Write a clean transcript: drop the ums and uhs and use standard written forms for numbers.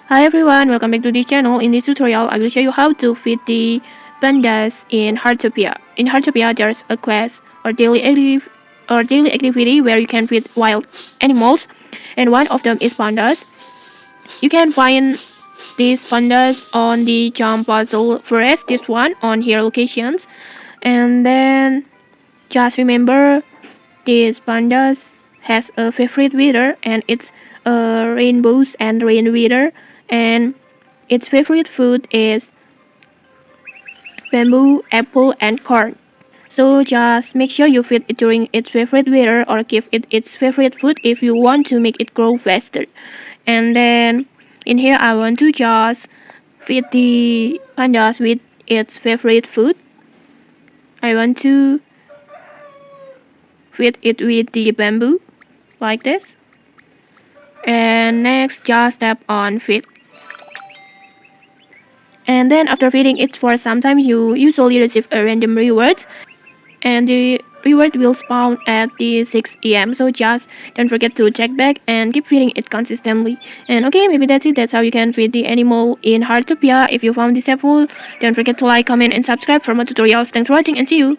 Hi everyone, welcome back to this channel. In this tutorial, I will show you how to feed the pandas in Heartopia. In Heartopia, there's a quest or daily activity where you can feed wild animals, and one of them is pandas. You can find these pandas on the jump puzzle forest, this one on here locations, and then just remember these pandas has a favorite weather and it's rainbows and rain weather, and its favorite food is bamboo, apple, and corn. So just make sure you feed it during its favorite weather or give it its favorite food if you want to make it grow faster. And then in here I want to just feed the pandas with its favorite food. I want to feed it with the bamboo like this. And next just tap on feed. And then after feeding it for some time, you usually receive a random reward, and the reward will spawn at the 6 a.m. So just don't forget to check back and keep feeding it consistently. And okay, maybe that's it. That's how you can feed the animal in Heartopia. If you found this helpful, don't forget to like, comment, and subscribe for more tutorials. Thanks for watching and see you.